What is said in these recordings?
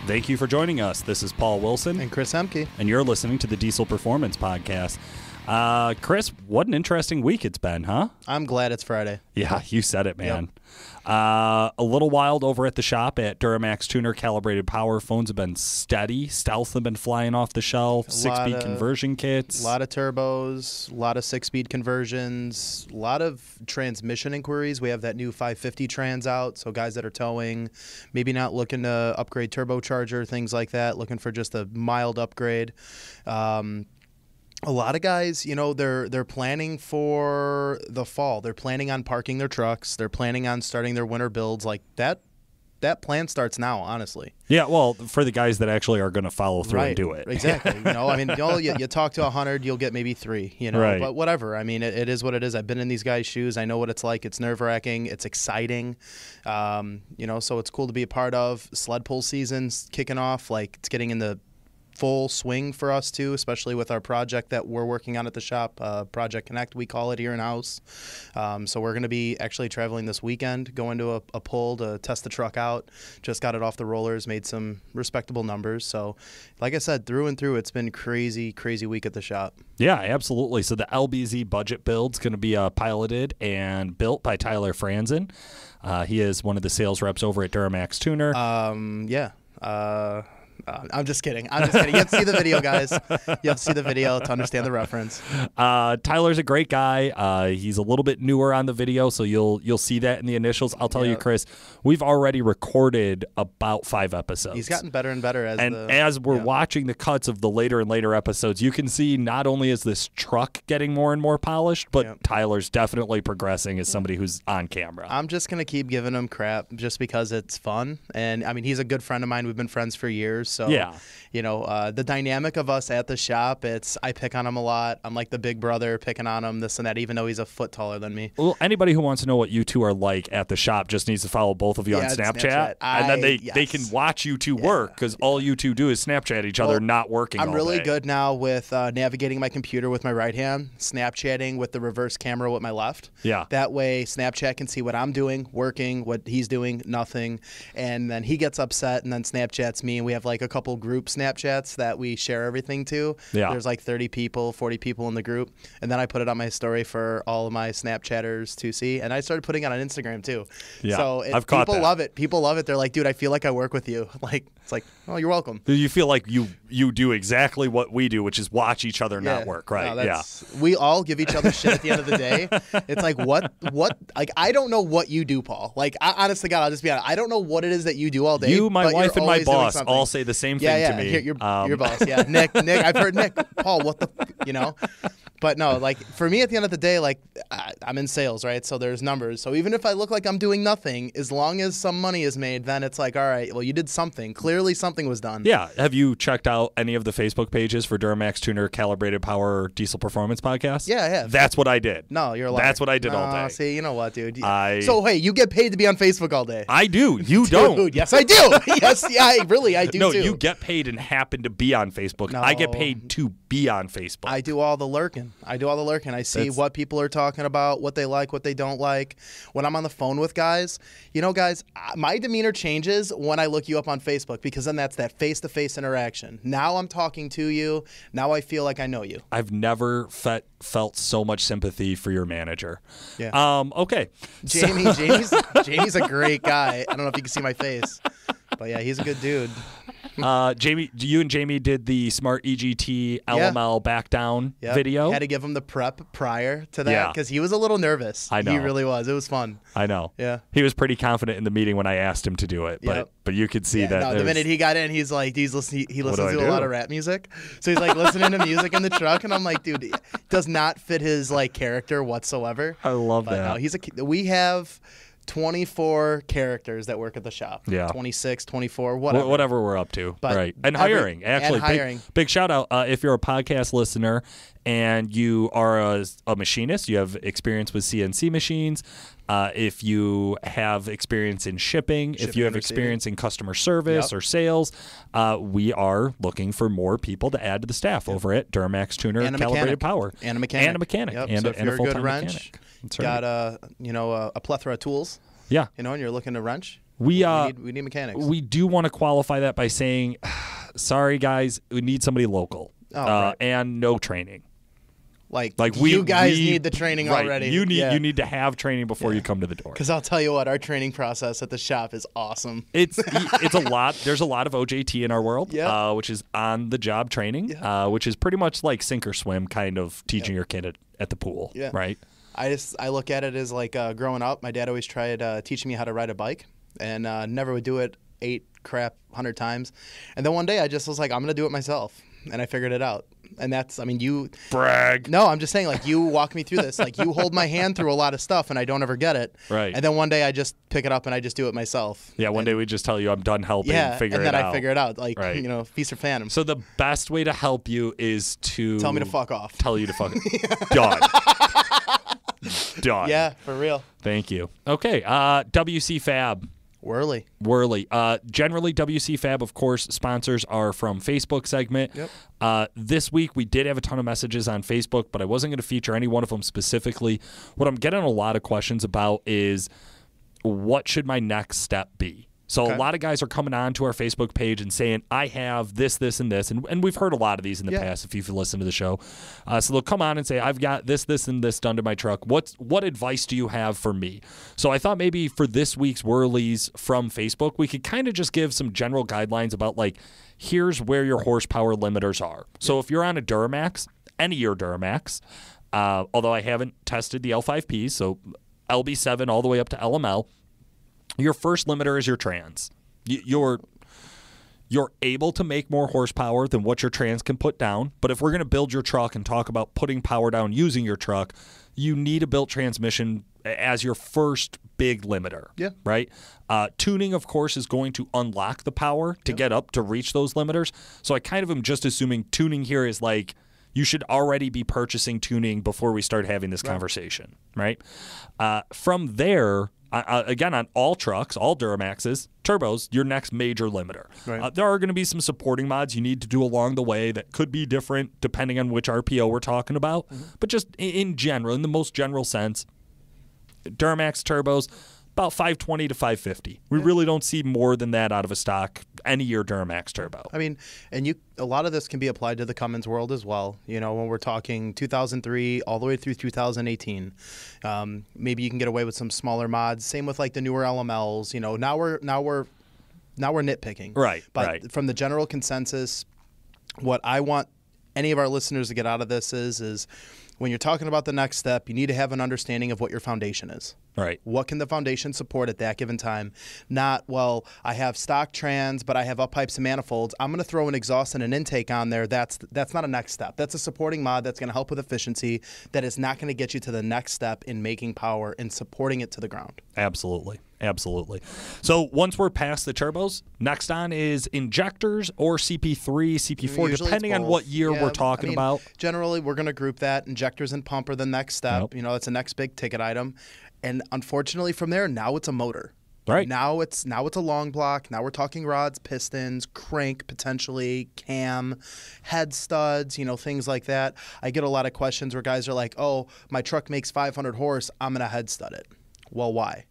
Thank you for joining us. This is Paul Wilson. And Chris Hemke. And you're listening to the Diesel Performance Podcast. Chris, what an interesting week it's been, huh? I'm glad it's Friday. Yeah, you said it, man. Yep. A little wild over at the shop at Duramax Tuner Calibrated Power. Phones have been steady. Stealth have been flying off the shelf. 6-speed conversion kits. A lot of turbos, a lot of 6-speed conversions, a lot of transmission inquiries. We have that new 550 trans out, so guys that are towing, maybe not looking to upgrade turbocharger, things like that, looking for just a mild upgrade. A lot of guys, you know, they're planning for the fall. They're planning on parking their trucks. They're planning on starting their winter builds. Like that plan starts now, honestly. Yeah, well, for the guys that actually are going to follow through and do it. Exactly. You know, I mean, you talk to 100, you'll get maybe 3, you know, right. But whatever. I mean, it is what it is. I've been in these guys' shoes. I know what it's like. It's nerve-wracking. It's exciting. You know, so it's cool to be a part of. Sled pull season's kicking off. Like, it's getting in the full swing for us too, especially with our project that we're working on at the shop, Project Connect, we call it here in-house. So we're going to be actually traveling this weekend, going to a pull to test the truck out. Just got it off the rollers, made some respectable numbers. So like I said, through and through, it's been crazy week at the shop. Yeah, absolutely. So the LBZ budget build's going to be piloted and built by Tyler Franzen. He is one of the sales reps over at Duramax Tuner. I'm just kidding. You have to see the video, guys. You have to see the video to understand the reference. Tyler's a great guy. He's a little bit newer on the video, so you'll see that in the initials. I'll tell you, Chris, we've already recorded about 5 episodes. He's gotten better and better as we're watching the cuts of the later and later episodes, you can see not only is this truck getting more and more polished, but Tyler's definitely progressing as somebody who's on camera. I'm just going to keep giving him crap just because it's fun. And, I mean, he's a good friend of mine. We've been friends for years. So, you know, the dynamic of us at the shop, I pick on him a lot. I'm like the big brother picking on him, this and that, even though he's a foot taller than me. Well, anybody who wants to know what you two are like at the shop just needs to follow both of you on Snapchat. And then they can watch you two work, because all you two do is Snapchat each other, not working I'm all really day. good now with navigating my computer with my right hand, Snapchatting with the reverse camera with my left. Yeah. That way Snapchat can see what I'm doing, working, what he's doing, nothing. And then he gets upset and then Snapchats me, and we have like a couple group Snapchats that we share everything to. Yeah. There's like 30 people, 40 people in the group. And then I put it on my story for all of my Snapchatters to see. And I started putting it on Instagram too. Yeah. So people love it. People love it. They're like, dude, I feel like I work with you. Like, it's like, oh, you're welcome. You feel like you do exactly what we do, which is watch each other not work, right? No, we all give each other shit at the end of the day. It's like, what, like, I don't know what you do, Paul. Like, honest to God, I'll just be honest. I don't know what it is that you do all day. You, my wife, and my boss all say the same thing to me. Your boss, yeah. Nick, I've heard Nick. Paul, what the, you know? But no, like, for me at the end of the day, like, I'm in sales, right? So there's numbers. So even if I look like I'm doing nothing, as long as some money is made, then it's like, all right, well, you did something. Clearly something was done. Yeah. Have you checked out any of the Facebook pages for Duramax Tuner Calibrated Power Diesel Performance Podcast? Yeah, I have. That's what I did. No, you're a liar. That's what I did all day. See, you know what, dude? So, hey, you get paid to be on Facebook all day. I do. You don't. Dude, yes, I do. Yes, yeah, I do no, too. No, you get paid and happen to be on Facebook. No. I get paid to be on Facebook. I do all the lurking. I see what people are talking about, what they like, what they don't like. When I'm on the phone with guys, you know, guys, my demeanor changes when I look you up on Facebook, because then that's that face-to-face interaction. Now I'm talking to you. Now I feel like I know you. I've never felt so much sympathy for your manager. Yeah. Okay. Jamie's a great guy. I don't know if you can see my face, but yeah, he's a good dude. Jamie, you and Jamie did the Smart EGT LML back down video. Had to give him the prep prior to that because he was a little nervous. I know. He really was. It was fun. I know. Yeah. He was pretty confident in the meeting when I asked him to do it, but you could see that. No, the minute he got in, he's like, he listens to a lot of rap music. So he's like listening to music in the truck, and I'm like, dude, it does not fit his like character whatsoever. I love that. No, we have 24 characters that work at the shop. Yeah. 26, 24, whatever. Whatever we're up to. But right. And hiring. Actually, hiring. Big shout out if you're a podcast listener and you are a machinist, you have experience with CNC machines, if you have experience in shipping, if you have experience in customer service or sales, we are looking for more people to add to the staff over at Duramax Tuner Calibrated Power. And a mechanic. And a mechanic. Yep. And so a if you're a full-time good wrench, mechanic. got a plethora of tools. Yeah. And you're looking to wrench. We need mechanics. We do want to qualify that by saying, sorry guys, we need somebody local, right. and no training. Like you guys need the training right. already. You need to have training before you come to the door. Because I'll tell you what, our training process at the shop is awesome. It's a lot. There's a lot of OJT in our world, which is on the job training, which is pretty much like sink or swim, kind of teaching your kid at the pool, right? I look at it as like growing up, my dad always tried teaching me how to ride a bike, and never would do it 100 times. And then one day I just was like, I'm going to do it myself. And I figured it out. And that's, you... Brag. No, I'm just saying, like, you walk me through this. Like, you hold my hand through a lot of stuff, and I don't ever get it. Right. And then one day I just pick it up and I just do it myself. Yeah, one day we just tell you I'm done helping, figure it out. and then I figure it out. Like, feast or famine. So the best way to help you is to... Tell me to fuck off. Tell you to fuck Done. Done. Yeah, for real. Thank you. Okay, WC Fab. Wehrli. Generally, WC Fab, of course, sponsors are from Facebook segment. Yep. This week, we did have a ton of messages on Facebook, but I wasn't going to feature any one of them specifically. What I'm getting a lot of questions about is, what should my next step be? So a lot of guys are coming on to our Facebook page and saying, I have this, this, and this. And we've heard a lot of these in the past if you've listened to the show. So they'll come on and say, I've got this, this, and this done to my truck. What advice do you have for me? So I thought maybe for this week's Wehrlis from Facebook, we could kind of just give some general guidelines about, like, here's where your horsepower limiters are. So if you're on a Duramax, any of your Duramax, although I haven't tested the L5Ps, so LB7 all the way up to LML, your first limiter is your trans. You're able to make more horsepower than what your trans can put down, but if we're going to build your truck and talk about putting power down using your truck, you need a built transmission as your first big limiter. Yeah. Right? Tuning, of course, is going to unlock the power to get up to reach those limiters. So I kind of am just assuming tuning here is like, you should already be purchasing tuning before we start having this conversation, right? From there, again, on all trucks, all Duramaxes, turbos, your next major limiter. Right. There are going to be some supporting mods you need to do along the way that could be different depending on which RPO we're talking about. Mm-hmm. But just in general, in the most general sense, Duramax turbos, about 520 to 550. We really don't see more than that out of a stock any year Duramax turbo. And a lot of this can be applied to the Cummins world as well. When we're talking 2003 all the way through 2018, maybe you can get away with some smaller mods. Same with like the newer LMLs. Now we're nitpicking. Right. But from the general consensus, what I want any of our listeners to get out of this is when you're talking about the next step, you need to have an understanding of what your foundation is. Right. What can the foundation support at that given time? Not, well, I have stock trans, but I have up pipes and manifolds. I'm going to throw an exhaust and an intake on there. That's not a next step. That's a supporting mod that's going to help with efficiency. That is not going to get you to the next step in making power and supporting it to the ground. Absolutely. So once we're past the turbos, next on is injectors or CP3, CP4, Usually depending on what year we're talking about. Generally, we're going to group that. Injectors and pump are the next step. Yep. That's the next big ticket item. And unfortunately, from there, now it's a motor. Right. Now it's a long block. Now we're talking rods, pistons, crank potentially, cam, head studs, things like that. I get a lot of questions where guys are like, "Oh, my truck makes 500 horse. I'm gonna head stud it." Well, why?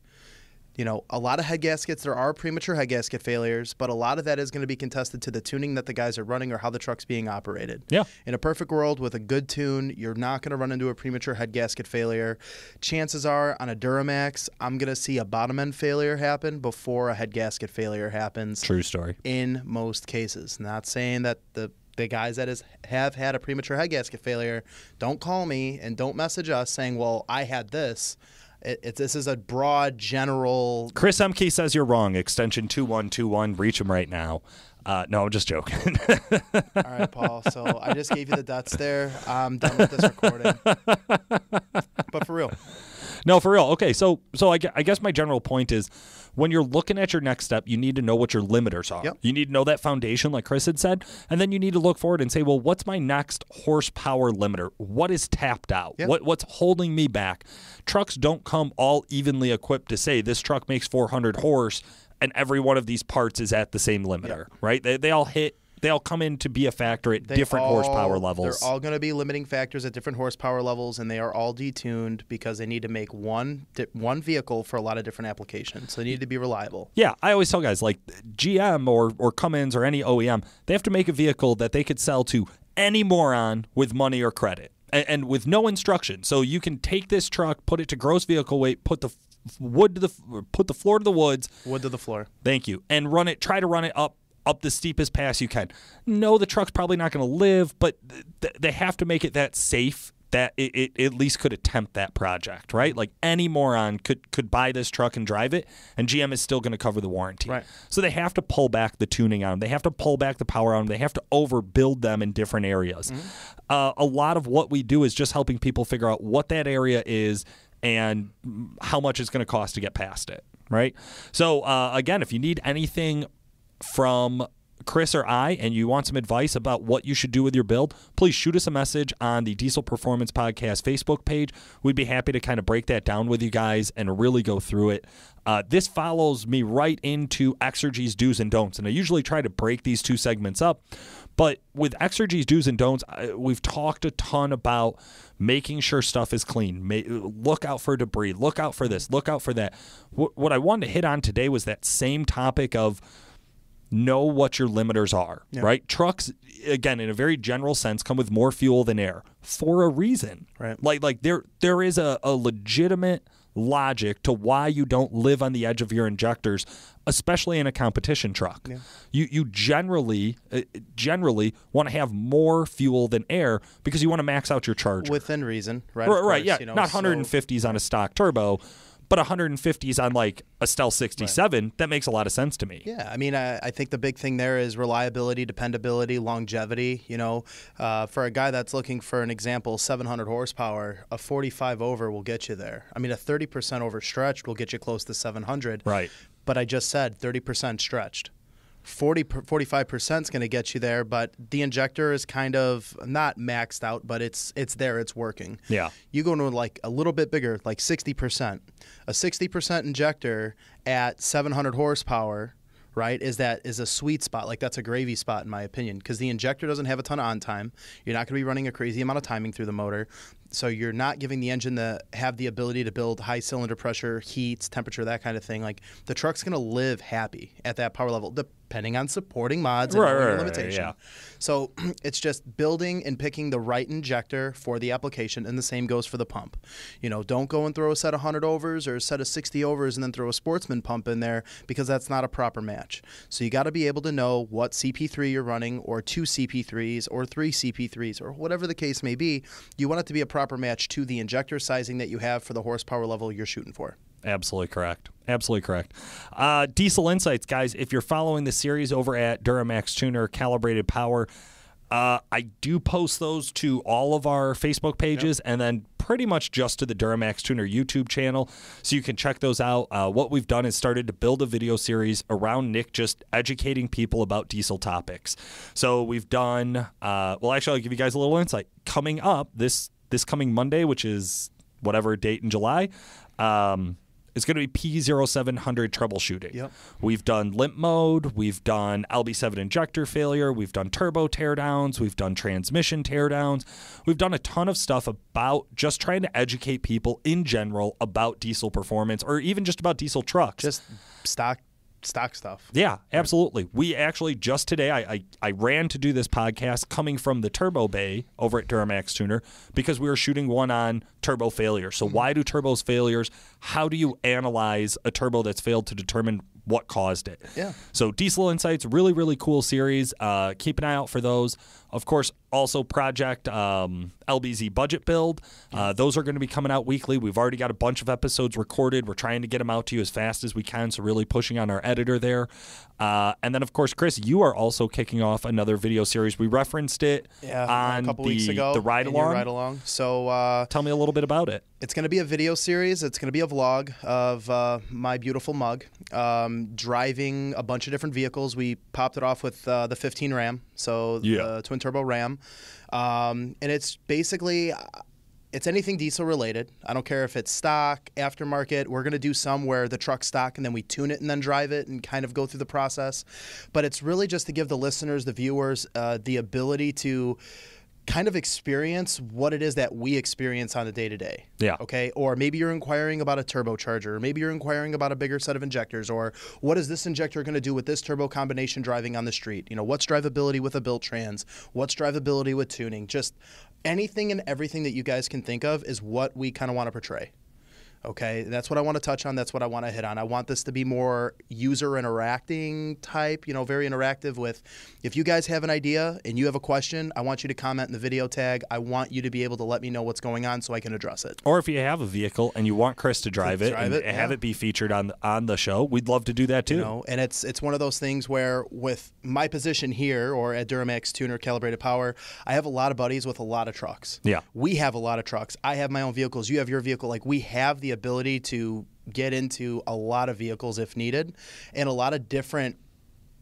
A lot of head gaskets, there are premature head gasket failures, but a lot of that is going to be contested to the tuning that the guys are running or how the truck's being operated. Yeah. In a perfect world with a good tune, you're not going to run into a premature head gasket failure. Chances are on a Duramax, I'm going to see a bottom end failure happen before a head gasket failure happens. True story. In most cases. Not saying that the guys that have had a premature head gasket failure, don't call me and don't message us saying, well, I had this. This is a broad, general... Chris Emke says you're wrong. Extension 2121. Reach him right now. No, I'm just joking. All right, Paul. So I just gave you the deaths there. I'm done with this recording. But for real. No, for real. Okay, so I guess my general point is when you're looking at your next step, you need to know what your limiters are. Yep. You need to know that foundation, like Chris had said, and then you need to look forward and say, well, what's my next horsepower limiter? What is tapped out? Yep. What's holding me back? Trucks don't come all evenly equipped to say this truck makes 400 horse and every one of these parts is at the same limiter, right? They all hit they all come in to be a factor at different horsepower levels. They're all going to be limiting factors at different horsepower levels, and they are all detuned because they need to make one vehicle for a lot of different applications. So they need to be reliable. Yeah, I always tell guys, like GM or Cummins or any OEM, they have to make a vehicle that they could sell to any moron with money or credit and with no instruction. So you can take this truck, put it to gross vehicle weight, put the floor to the woods. Wood to the floor. Thank you. And try to run it up the steepest pass you can. No, the truck's probably not going to live, but they have to make it that safe that it at least could attempt that project, right? Like any moron could buy this truck and drive it, and GM is still going to cover the warranty. Right. So they have to pull back the tuning on them. They have to pull back the power on them. They have to overbuild them in different areas. A lot of what we do is just helping people figure out what that area is and how much it's going to cost to get past it, right? So, again, if you need anything from Chris or I, and you want some advice about what you should do with your build, please shoot us a message on the Diesel Performance Podcast Facebook page. We'd be happy to kind of break that down with you guys and really go through it. This follows me right into Exergy's do's and don'ts, and I usually try to break these two segments up. But with Exergy's do's and don'ts, we've talked a ton about making sure stuff is clean. Look out for debris. Look out for this. Look out for that. What I wanted to hit on today was that same topic of know what your limiters are, right? Trucks, again, in a very general sense, come with more fuel than air for a reason. Right. Like there is a legitimate logic to why you don't live on the edge of your injectors, especially in a competition truck. Yeah. You generally want to have more fuel than air because you want to max out your charger. Within reason, right? Right, yeah. Not 150s on a stock turbo, but 150s on like a Stealth 67, right. That makes a lot of sense to me. Yeah, I mean, I think the big thing there is reliability, dependability, longevity. For a guy that's looking for an example, 700 horsepower, a 45 over will get you there. I mean, a 30% overstretched will get you close to 700. Right. But I just said 30% stretched. 45% is going to get you there, but the injector is kind of not maxed out, but it's there, it's working. Yeah. You go into like a little bit bigger, like 60%. A 60% injector at 700 horsepower, right, is a sweet spot. Like that's a gravy spot in my opinion, because the injector doesn't have a ton of on time. You're not going to be running a crazy amount of timing through the motor. So you're not giving the engine the have the ability to build high cylinder pressure, heats, temperature, that kind of thing. Like the truck's going to live happy at that power level, depending on supporting mods and your limitation. Yeah. So it's just building and picking the right injector for the application, and the same goes for the pump. Don't go and throw a set of 100 overs or a set of 60 overs and then throw a Sportsman pump in there, because that's not a proper match. So you got to be able to know what CP3 you're running, or 2 CP3s or 3 CP3s, or whatever the case may be. You want it to be a proper match to the injector sizing that you have for the horsepower level you're shooting for. Absolutely correct. Absolutely correct. Diesel Insights, guys, if you're following the series over at Duramax Tuner, Calibrated Power, I do post those to all of our Facebook pages, and then pretty much just to the Duramax Tuner YouTube channel, so you can check those out. What we've done is started to build a video series around Nick just educating people about diesel topics. So we've done, actually, I'll give you guys a little insight. Coming up this coming Monday, which is whatever date in July, it's going to be P0700 troubleshooting. Yep. We've done limp mode. We've done LB7 injector failure. We've done turbo teardowns. We've done transmission teardowns. We've done a ton of stuff about just trying to educate people in general about diesel performance, or even just about diesel trucks. Just stock stuff. Yeah, absolutely. We actually just today, I ran to do this podcast coming from the turbo bay over at Duramax Tuner, because we were shooting one on turbo failure. So why do turbos failures? How do you analyze a turbo that's failed to determine what caused it? Yeah. So Diesel Insights, really, really cool series. Keep an eye out for those. Of course, also Project LBZ Budget Build. Those are going to be coming out weekly. We've already got a bunch of episodes recorded. We're trying to get them out to you as fast as we can, so really pushing on our editor there. And then, of course, Chris, you are also kicking off another video series. We referenced it on a couple weeks ago. The ride-along. So tell me a little bit about it. It's going to be a video series. It's going to be a vlog of my beautiful mug driving a bunch of different vehicles. We popped it off with the 15 Ram, so the twin turbo Ram, and it's basically It's anything diesel related. I don't care if it's stock, aftermarket. We're going to do some where the truck's stock and then we tune it and then drive it and kind of go through the process. But it's really just to give the listeners, the viewers, the ability to kind of experience what it is that we experience on a day-to-day. Yeah. Okay? Or maybe you're inquiring about a turbocharger, or maybe you're inquiring about a bigger set of injectors, or what is this injector going to do with this turbo combination driving on the street? You know, what's drivability with a built trans? What's drivability with tuning? Just anything and everything that you guys can think of is what we kind of want to portray. Okay, that's what I want to touch on. That's what I want to hit on. I want this to be more user interacting type, you know, very interactive with, if you guys have an idea and you have a question, I want you to comment in the video tag. I want you to be able to let me know what's going on so I can address it. Or if you have a vehicle and you want Chris to drive it and have it be featured on the show, we'd love to do that too. You know, and it's one of those things where with my position here or at Duramax Tuner Calibrated Power, I have a lot of buddies with a lot of trucks. Yeah. We have a lot of trucks. I have my own vehicles. You have your vehicle. Like, we have the ability to get into a lot of vehicles if needed, and a lot of different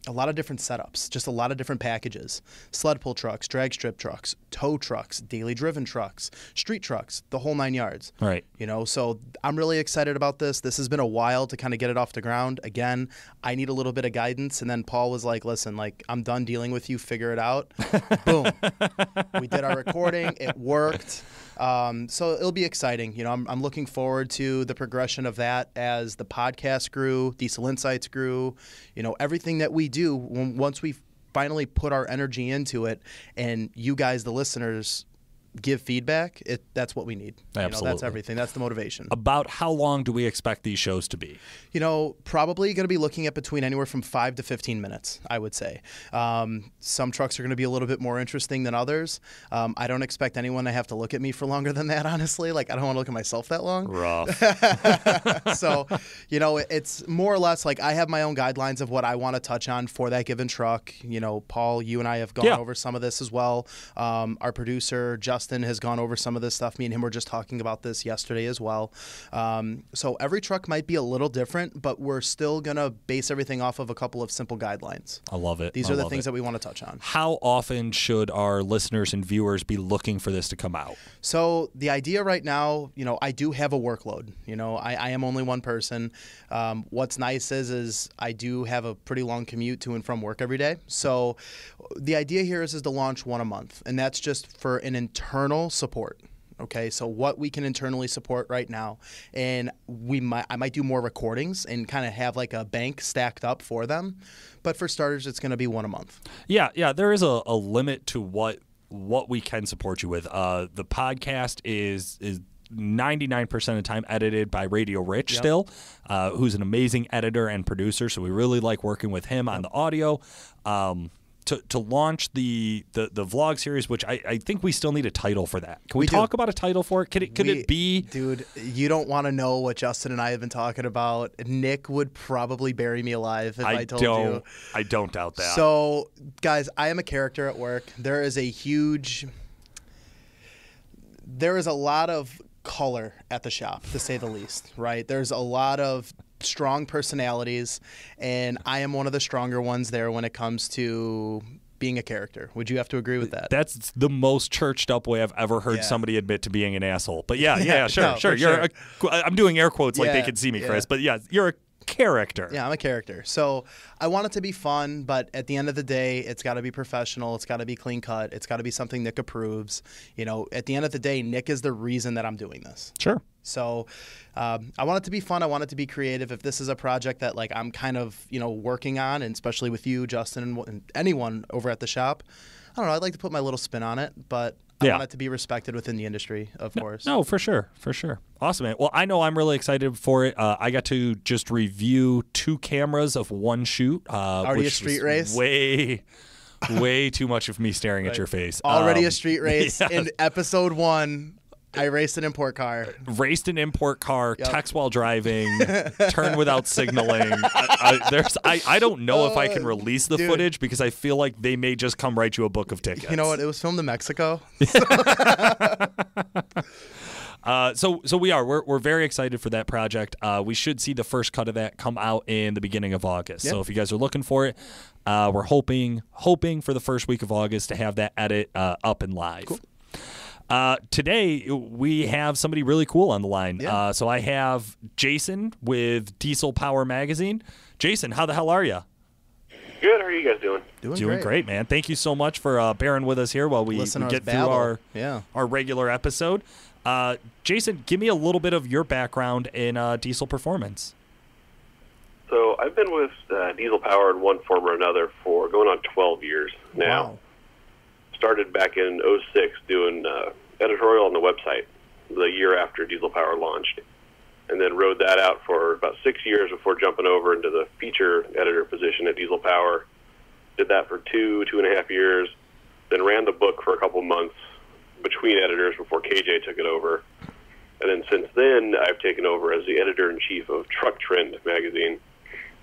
setups, just a lot of different packages. Sled pull trucks, drag strip trucks, tow trucks, daily driven trucks, street trucks, the whole 9 yards. Right. You know, so I'm really excited about this. This has been a while to kind of get it off the ground. Again, I need a little bit of guidance. And then Paul was like, listen, like, I'm done dealing with you. Figure it out. Boom. We did our recording. It worked. So it'll be exciting. You know, I'm looking forward to the progression of that as the podcast grew, Diesel Insights grew, you know, everything that we do once we finally put our energy into it and you guys, the listeners, give feedback, that's what we need. Absolutely. You know, that's everything. That's the motivation. About how long do we expect these shows to be? You know, probably going to be looking at between anywhere from 5 to 15 minutes, I would say. Some trucks are going to be a little bit more interesting than others. I don't expect anyone to have to look at me for longer than that, honestly. Like, I don't want to look at myself that long. Rough. So, you know, it's more or less like I have my own guidelines of what I want to touch on for that given truck. You know, Paul, you and I have gone over some of this as well. Our producer, Justin, has gone over some of this stuff. Me and him were just talking about this yesterday as well. So every truck might be a little different, but we're still going to base everything off of a couple of simple guidelines. I love it. These are the things that we want to touch on. How often should our listeners and viewers be looking for this to come out? So the idea right now, you know, I do have a workload. You know, I am only one person. What's nice is I do have a pretty long commute to and from work every day. So the idea here is to launch one a month, and that's just for an internal support. Okay, so what we can internally support right now, and I might do more recordings and kind of have like a bank stacked up for them, but for starters, it's going to be one a month. Yeah, there is a limit to what we can support you with. The podcast is 99% of the time edited by Radio Rich still, who's an amazing editor and producer, so we really like working with him on the audio. To launch the vlog series, which I think we still need a title for that. Can we talk about a title for it? Could it be? Dude, you don't want to know what Justin and I have been talking about. Nick would probably bury me alive if I told you. I don't doubt that. So, guys, I am a character at work. There is a lot of color at the shop, to say the least, right? There's a lot of strong personalities, and I am one of the stronger ones there when it comes to being a character. Would you have to agree with that? That's the most churched up way I've ever heard somebody admit to being an asshole. But sure. I'm doing air quotes like they can see me, Chris. But yeah, you're a character. Yeah, I'm a character. So I want it to be fun, but at the end of the day, it's got to be professional. It's got to be clean cut. It's got to be something Nick approves. You know, at the end of the day, Nick is the reason that I'm doing this. Sure. So I want it to be fun. I want it to be creative. If this is a project that like I'm kind of, you know, working on, and especially with you, Justin, and anyone over at the shop, I don't know, I'd like to put my little spin on it, but I want it to be respected within the industry, of course. No, for sure. Awesome, man. Well, I know I'm really excited for it. I got to just review 2 cameras of one shoot. Already a street race? Way too much of me staring at your face. Already a street race. Yes. In episode 1, I raced an import car. Text while driving, turn without signaling. I don't know if I can release the footage because I feel like they may just come write you a book of tickets. You know what? It was filmed in Mexico. So we're very excited for that project. We should see the first cut of that come out in the beginning of August. Yep. So if you guys are looking for it, we're hoping for the first week of August to have that edit up and live. Cool. Today, we have somebody really cool on the line. Yeah. So I have Jason with Diesel Power Magazine. Jason, how the hell are you? Good. How are you guys doing? Doing great, man. Thank you so much for bearing with us here while we get through our regular episode. Jason, give me a little bit of your background in Diesel Performance. So I've been with Diesel Power in one form or another for going on 12 years now. Wow. Started back in '06 doing editorial on the website the year after Diesel Power launched, and then rode that out for about 6 years before jumping over into the feature editor position at Diesel Power. Did that for 2.5 years, then ran the book for a couple months between editors before KJ took it over. And then since then, I've taken over as the editor-in-chief of Truck Trend magazine,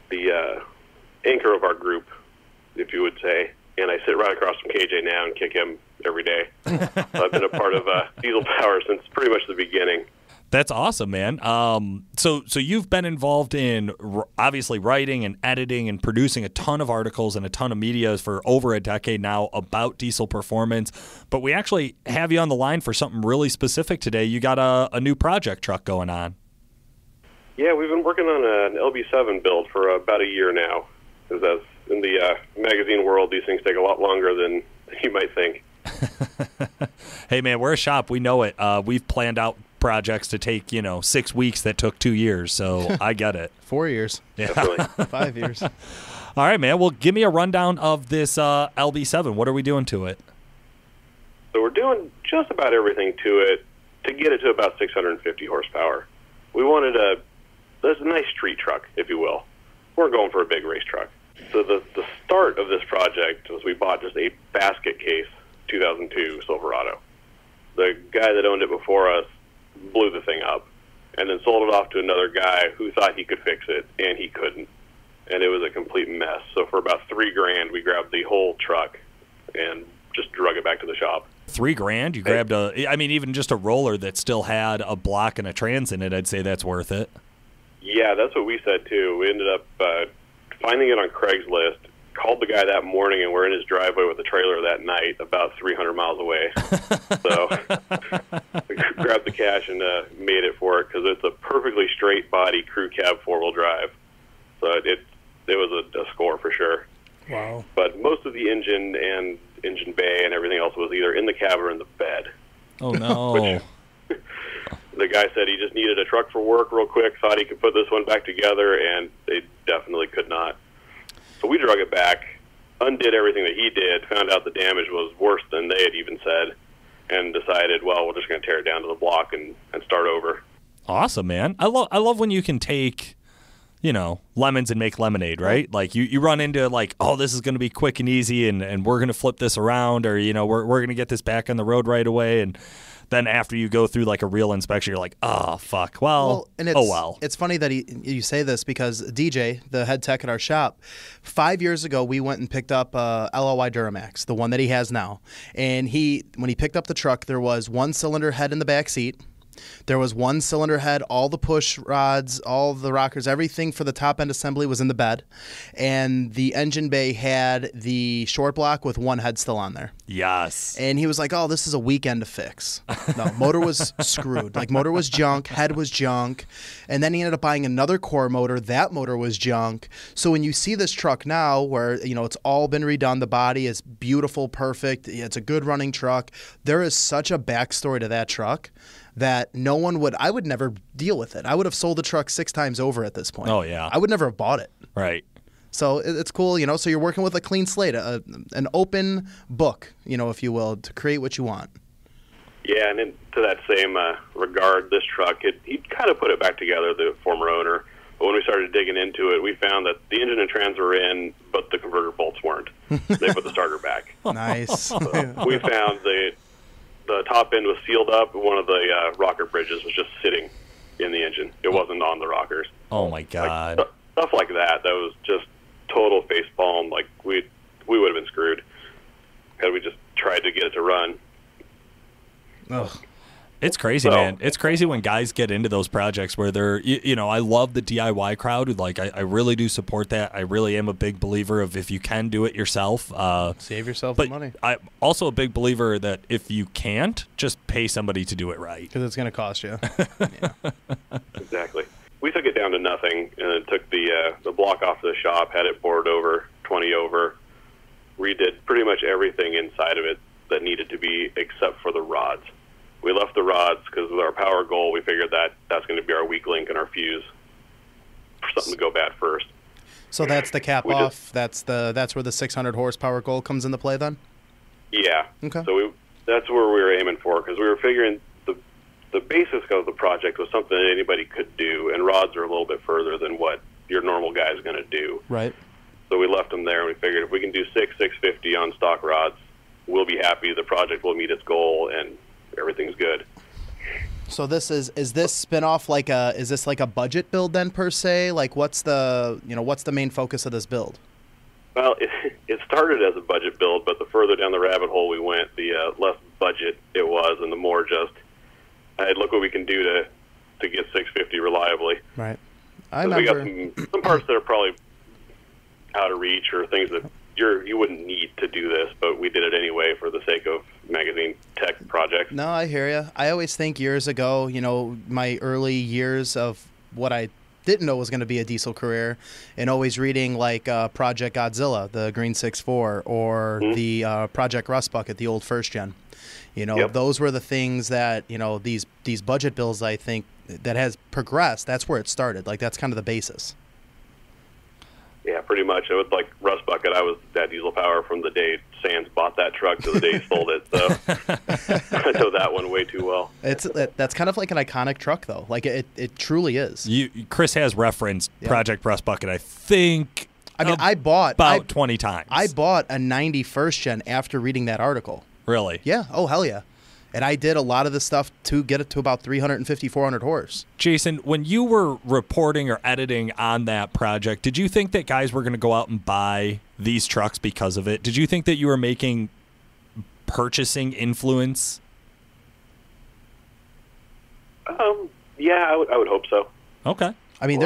the anchor of our group, if you would say. And I sit right across from KJ now and kick him every day. So I've been a part of Diesel Power since pretty much the beginning. That's awesome, man. So you've been involved in obviously writing and editing and producing a ton of articles and a ton of media for over a decade now about diesel performance. But we actually have you on the line for something really specific today. You got a new project truck going on. Yeah, we've been working on an LB7 build for about a year now. Because in the magazine world, these things take a lot longer than you might think. Hey, man, we're a shop. We know it. We've planned out projects to take 6 weeks that took 2 years, so I get it. 4 years. Yeah. 5 years. All right, man. Well, give me a rundown of this LB7. What are we doing to it? So we're doing just about everything to it to get it to about 650 horsepower. We wanted a nice street truck, if you will. We're going for a big race truck. So the start of this project was we bought just a basket case 2002 Silverado. The guy that owned it before us blew the thing up and then sold it off to another guy who thought he could fix it, and he couldn't. And it was a complete mess. So for about $3,000, we grabbed the whole truck and just drug it back to the shop. $3,000? You grabbed even just a roller that still had a block and a trans in it, I'd say that's worth it. Yeah, that's what we said too. We ended up finding it on Craigslist, called the guy that morning, and we're in his driveway with the trailer that night about 300 miles away. So we grabbed the cash and made it for it because it's a perfectly straight body crew cab 4-wheel drive. So it was a score for sure. Wow. But most of the engine and engine bay and everything else was either in the cab or in the bed. Oh, no. The guy said he just needed a truck for work real quick, thought he could put this one back together, and they definitely could not. So we drug it back, undid everything that he did, found out the damage was worse than they had even said, and decided, well, we're just going to tear it down to the block and start over. Awesome, man. I love when you can take, lemons and make lemonade, right? Like you run into like, oh, this is going to be quick and easy, and we're going to flip this around, or, we're going to get this back on the road right away. And then after you go through like a real inspection, you're like, oh, fuck. Well, It's funny that you say this because DJ, the head tech at our shop, 5 years ago, we went and picked up LOI Duramax, the one that he has now. And when he picked up the truck, there was one cylinder head in the back seat. There was one cylinder head, all the push rods, all the rockers, everything for the top end assembly was in the bed. And the engine bay had the short block with one head still on there. Yes. And he was like, oh, this is a weekend to fix. No, motor was screwed. Like, motor was junk, head was junk. And then he ended up buying another core motor. That motor was junk. So when you see this truck now where, it's all been redone, the body is beautiful, perfect, it's a good running truck, there is such a backstory to that truck that I would never deal with it. I would have sold the truck 6 times over at this point. Oh, yeah. I would never have bought it. Right. So it's cool, so you're working with a clean slate, an open book, if you will, to create what you want. Yeah, and to that same regard, this truck, he kind of put it back together, the former owner. But when we started digging into it, we found that the engine and trans were in, but the converter bolts weren't. They put the starter back. Nice. So we found the top end was sealed up, and one of the rocker bridges was just sitting in the engine. It wasn't on the rockers. Oh, my God. Like, stuff like that was just total facepalm. Like, we would have been screwed had we just tried to get it to run. Ugh. It's crazy, man. It's crazy when guys get into those projects where they're, I love the DIY crowd. Like, I really do support that. I really am a big believer of if you can do it yourself. Save yourself the money. I'm also a big believer that if you can't, just pay somebody to do it right. Because it's going to cost you. Exactly. We took it down to nothing and took the block off the shop, had it bored over, 20 over, redid pretty much everything inside of it that needed to be except for the rods. We left the rods because with our power goal, we figured that's going to be our weak link and our fuse for something to go bad first. So that's the cap off. That's where the 600 horsepower goal comes into play then? Yeah. Okay. So that's where we were aiming for because we were figuring the basis of the project was something that anybody could do, and rods are a little bit further than what your normal guy is going to do. Right. So we left them there, and we figured if we can do 650 on stock rods, we'll be happy. The project will meet its goal, and everything's good. So this is this spin-off like a budget build then per se? Like what's the main focus of this build? Well, it started as a budget build, but the further down the rabbit hole we went, the less budget it was, and the more just, hey, look what we can do to get 650 reliably. Right. We got some parts that are probably out of reach or things that you wouldn't need to do this, but we did it anyway for the sake of magazine tech projects. No, I hear you. I always think years ago, my early years of what I didn't know was going to be a diesel career, and always reading like Project Godzilla, the Green 6.4, or the Project Rust Bucket, the old first gen. Those were the things that, these budget bills, I think, that has progressed. That's where it started. Like, that's kind of the basis. Yeah, pretty much. It was like Rust Bucket. I was that diesel power from the day Sands bought that truck to the day he sold it. So I know that one way too well. That's kind of like an iconic truck, though. Like, it truly is. Chris has referenced Project Rust Bucket, I think. I mean, I bought about 20 times. I bought a 90 first gen after reading that article. Really? Yeah. Oh, hell yeah. And I did a lot of the stuff to get it to about 350, 400 horse. Jason, when you were reporting or editing on that project, did you think that guys were going to go out and buy these trucks because of it? Did you think that you were making purchasing influence? Yeah, I would hope so. Okay. I mean,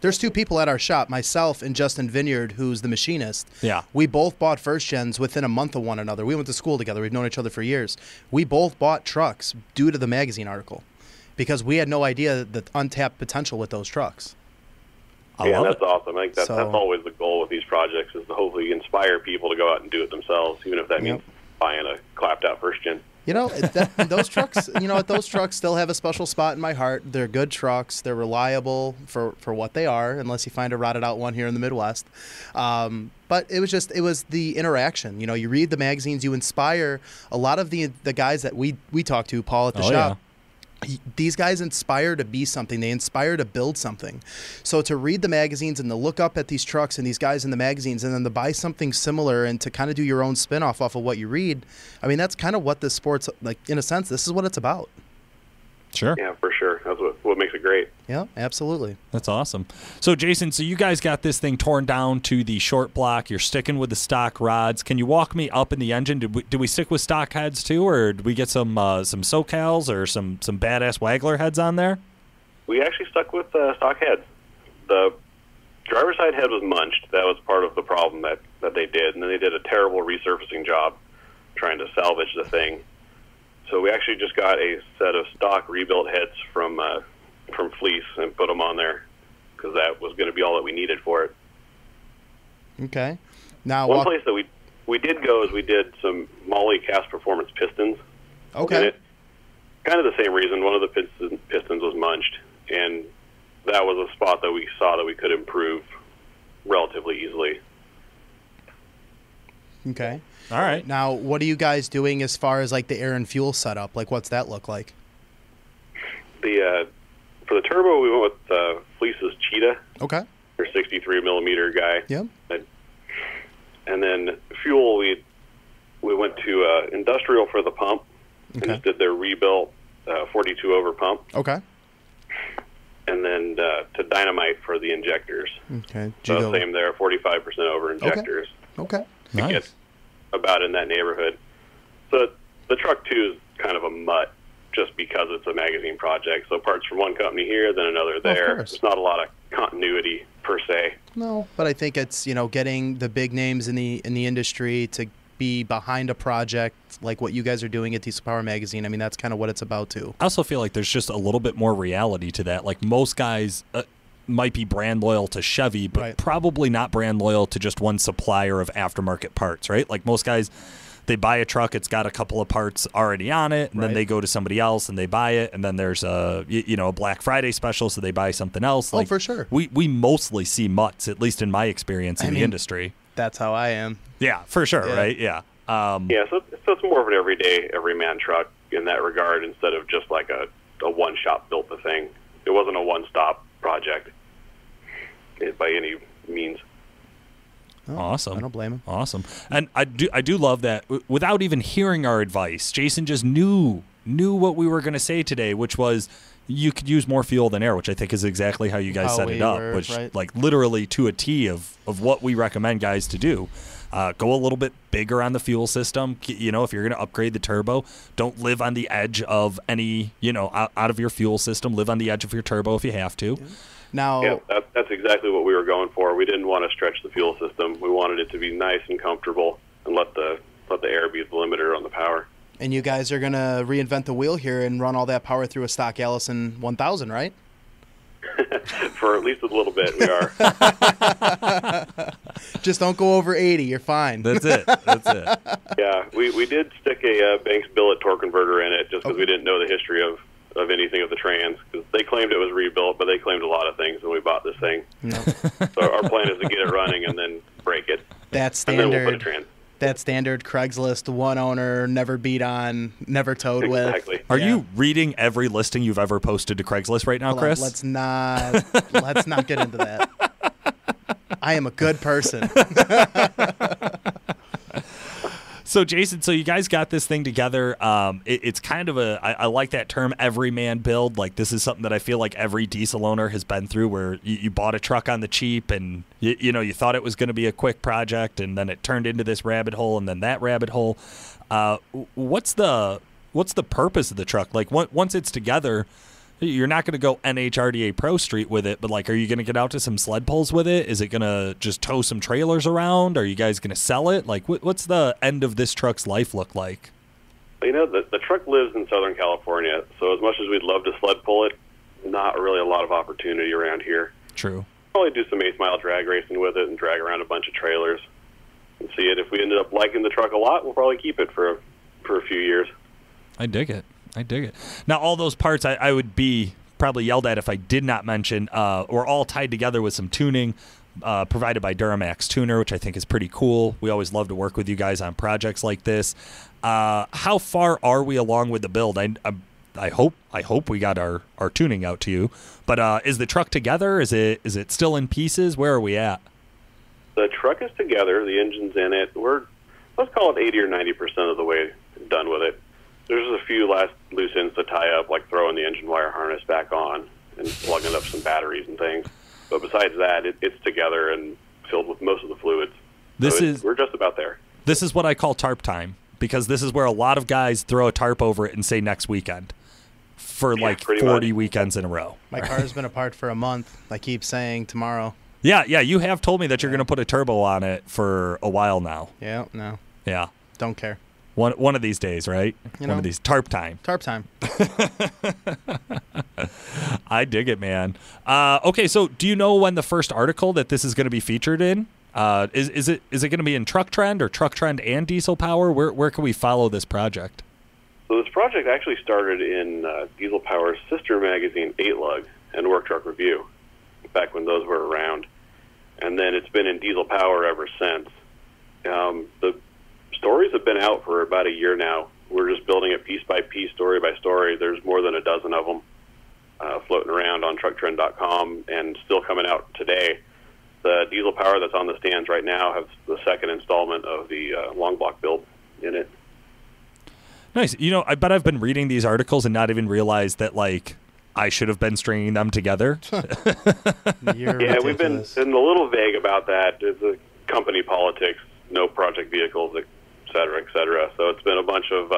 there's two people at our shop, myself and Justin Vineyard, who's the machinist. Yeah. We both bought first gens within a month of one another. We went to school together. We've known each other for years. We both bought trucks due to the magazine article because we had no idea the untapped potential with those trucks. That's awesome. I think that's always the goal with these projects is to hopefully inspire people to go out and do it themselves, even if that means buying a clapped out first gen. Those trucks, those trucks still have a special spot in my heart. They're good trucks. They're reliable for what they are, unless you find a rotted out one here in the Midwest. But it was the interaction. You read the magazines, you inspire a lot of the guys that we talk to, Paul at the shop. Yeah. These guys inspire to be something. They inspire to build something. So to read the magazines and to look up at these trucks and these guys in the magazines and then to buy something similar and to kind of do your own spin-off off of what you read, I mean, that's kind of what this sport's, like, in a sense, this is what it's about. Sure. Yeah, for sure. That's what makes it great. Yeah, absolutely. That's awesome. So, Jason, you guys got this thing torn down to the short block. You're sticking with the stock rods. Can you walk me up in the engine? Did we stick with stock heads too, or did we get some SoCals or some badass Waggler heads on there? We actually stuck with stock heads. The driver's side head was munched. That was part of the problem that they did, and then they did a terrible resurfacing job trying to salvage the thing. So we actually just got a set of stock rebuilt heads from Fleece and put them on there because that was going to be all that we needed for it. Okay. Now one place that we did go is we did some Molle cast performance pistons. Okay. And kind of the same reason. One of the pistons was munched, and that was a spot that we saw that we could improve relatively easily. Okay. All right. Now, what are you guys doing as far as like the air and fuel setup? Like, what's that look like? For the turbo, we went with Fleece's Cheetah. Okay. Their 63 millimeter guy. Yep. And then fuel, we went to Industrial for the pump and just did their rebuilt 42 over pump. Okay. And then to Dynamite for the injectors. Okay. So same there, 45% over injectors. Okay. Nice. Get about in that neighborhood. So the truck, too, is kind of a mutt just because it's a magazine project. So parts from one company here, then another there. course. There's not a lot of continuity per se. No, but I think it's, you know, getting the big names in the industry to be behind a project like what you guys are doing at Diesel Power Magazine. I mean, that's kind of what it's about too. I also feel like there's just a little bit more reality to that. Like most guys might be brand loyal to Chevy, but Right. probably not brand loyal to just one supplier of aftermarket parts, right? Like most guys, they buy a truck, it's got a couple of parts already on it, and then Right. they go to somebody else and they buy it, and then there's a Black Friday special, so they buy something else. Oh, Like, for sure. We mostly see mutts, at least in my experience in the industry. That's how I am. Yeah, for sure, Yeah. right? Yeah. Yeah, so it's more of an everyday, everyman truck in that regard instead of just like a one shop built the thing. It wasn't a one stop project by any means. Oh, Awesome. I don't blame him. Awesome. And I do love that without even hearing our advice, Jason just knew what we were going to say today, which was you could use more fuel than air, which I think is exactly how you guys How set we it up, were, which right. like literally to a T of what we recommend guys to do. Go a little bit bigger on the fuel system. You know, if you're going to upgrade the turbo, don't live on the edge of any, out of your fuel system. Live on the edge of your turbo if you have to. Now, Yeah, that's exactly what we were going for. We didn't want to stretch the fuel system. We wanted it to be nice and comfortable and let the air be the limiter on the power. and you guys are going to reinvent the wheel here and run all that power through a stock Allison 1000, right? For at least a little bit, we are. Just don't go over 80. You're fine. That's it. That's it. Yeah, we did stick a Banks billet torque converter in it just because we didn't know the history of anything of the trans. Because they claimed it was rebuilt, but they claimed a lot of things when we bought this thing. No. So our plan is to get it running and then break it, That's and then we'll put a standard. trans. That's standard Craigslist, one owner, never beat on, never towed with. Exactly. Are Yeah. you reading every listing you've ever posted to Craigslist right now, Hold on, Chris? let's not get into that. I am a good person. So, Jason, you guys got this thing together. It's kind of I like that term, everyman build. Like, this is something that I feel like every diesel owner has been through, where you bought a truck on the cheap and, you thought it was going to be a quick project, and then it turned into this rabbit hole and then that rabbit hole. What's the purpose of the truck? Like, once it's together, you're not going to go NHRDA Pro Street with it, but like, are you going to get out to some sled pulls with it? Is it going to just tow some trailers around? Are you guys going to sell it? Like, what's the end of this truck's life look like? The truck lives in Southern California, so as much as we'd love to sled pull it, not really a lot of opportunity around here. True. Probably do some 8-mile drag racing with it and drag around a bunch of trailers and see it. If we ended up liking the truck a lot, we'll probably keep it for a few years. I dig it. Now, all those parts I would be probably yelled at if I did not mention were all tied together with some tuning provided by Duramax Tuner, which I think is pretty cool. We always love to work with you guys on projects like this. How far are we along with the build? I hope we got our tuning out to you. But is the truck together? Is it still in pieces? Where are we at? The truck is together. The engine's in it. Let's call it 80 or 90% of the way done with it. There's a few last loose ends to tie up, like throwing the engine wire harness back on and plugging up some batteries and things. But besides that, it's together and filled with most of the fluids. We're just about there. This is what I call tarp time, because this is where a lot of guys throw a tarp over it and say next weekend for like 40 much. weekends in a row. My car's been apart for a month. I keep saying tomorrow. Yeah, you have told me that you're going to put a turbo on it for a while now. Yeah, no, Yeah. don't care. One of these days, right? One of these. Tarp time. Tarp time. I dig it, man. Okay, so do you know when the first article that this is going to be featured in? Is it going to be in Truck Trend or Truck Trend and Diesel Power? Where can we follow this project? So this project actually started in Diesel Power's sister magazine, 8 Lug, and Work Truck Review, back when those were around. And then it's been in Diesel Power ever since. The stories have been out for about a year now. We're just building it piece by piece, story by story. There's more than a dozen of them floating around on trucktrend.com and still coming out today. The Diesel Power that's on the stands right now has the second installment of the long block build in it. Nice. I bet I've been reading these articles and not even realized that, like, I should have been stringing them together. Yeah, we've been a little vague about that. It's a company politics, no project vehicles, et cetera, et cetera. So it's been a bunch of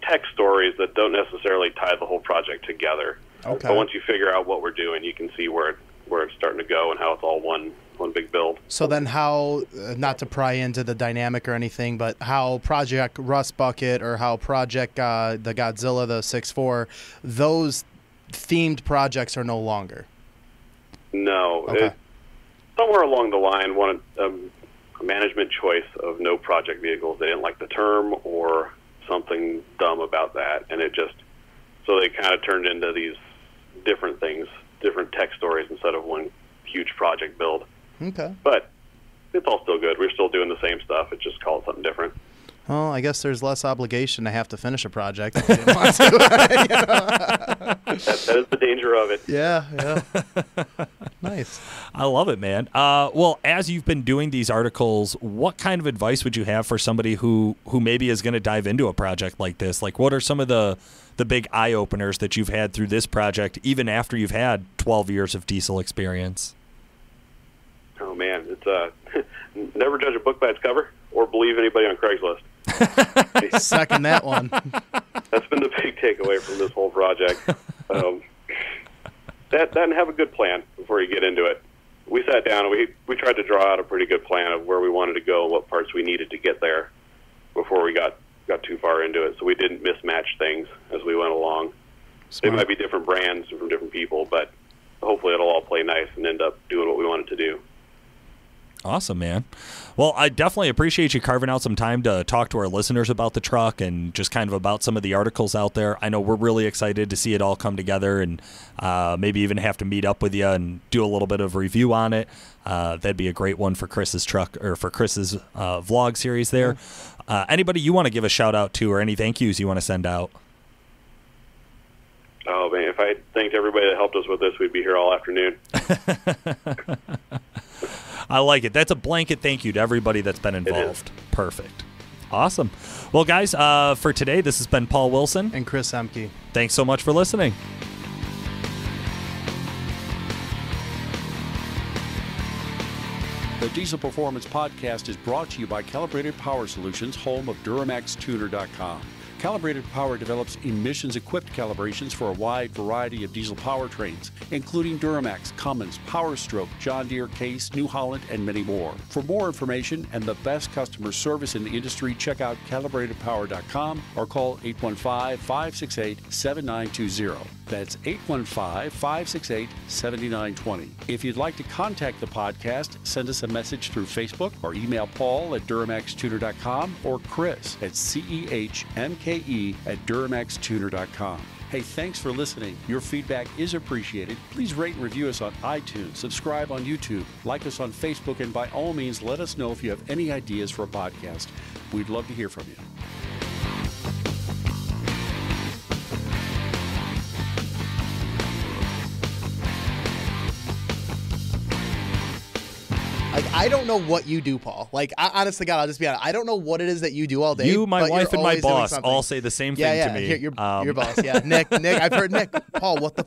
tech stories that don't necessarily tie the whole project together. Okay. But once you figure out what we're doing, you can see where it's starting to go and how it's all one big build. So then how, not to pry into the dynamic or anything, but how Project Rust Bucket or how Project the Godzilla, the 6.4, those themed projects are no longer? No. Okay. Somewhere along the line, a management choice of no project vehicles. They didn't like the term or something dumb about that, and so they kind of turned into these different things, different tech stories instead of one huge project build. Okay. But it's all still good. We're still doing the same stuff. It's just called something different. Well, I guess there's less obligation to have to finish a project if you didn't want to. That is the danger of it. Yeah. Nice. I love it, man. Well, as you've been doing these articles, what kind of advice would you have for somebody who maybe is going to dive into a project like this? Like, what are some of the big eye-openers that you've had through this project, even after you've had 12 years of diesel experience? Oh, man. It's never judge a book by its cover or believe anybody on Craigslist. Second that one. That's been the big takeaway from this whole project. That and have a good plan before you get into it. We sat down and we tried to draw out a pretty good plan of where we wanted to go and what parts we needed to get there before we got too far into it, so we didn't mismatch things as we went along. Smart. They might be different brands from different people, but hopefully it'll all play nice and end up doing what we want it to do. Awesome, man. Well, I definitely appreciate you carving out some time to talk to our listeners about the truck and just kind of about some of the articles out there. I know we're really excited to see it all come together and maybe even have to meet up with you and do a little bit of review on it. That'd be a great one for Chris's truck or for Chris's vlog series there. Anybody you want to give a shout out to or any thank yous you want to send out? Oh, man, if I thanked everybody that helped us with this, we'd be here all afternoon. I like it. That's a blanket thank you to everybody that's been involved. Perfect. Awesome. Well, guys, for today, this has been Paul Wilson. And Chris Emke. Thanks so much for listening. The Diesel Performance Podcast is brought to you by Calibrated Power Solutions, home of DuramaxTuner.com. Calibrated Power develops emissions-equipped calibrations for a wide variety of diesel powertrains, including Duramax, Cummins, PowerStroke, John Deere, Case, New Holland, and many more. For more information and the best customer service in the industry, check out calibratedpower.com or call 815-568-7920. That's 815-568-7920. If you'd like to contact the podcast, send us a message through Facebook or email Paul at DuramaxTuner.com or Chris at CEHMKE@DuramaxTuner.com. Hey, thanks for listening. Your feedback is appreciated. Please rate and review us on iTunes, subscribe on YouTube, like us on Facebook, and by all means, let us know if you have any ideas for a podcast. We'd love to hear from you. Like, I don't know what you do, Paul. Like, honest to God, I'll just be honest. I don't know what it is that you do all day. You, my wife, and my always doing boss something. all say the same thing to me. Your boss. Yeah, Nick. I've heard Nick. Paul, what the,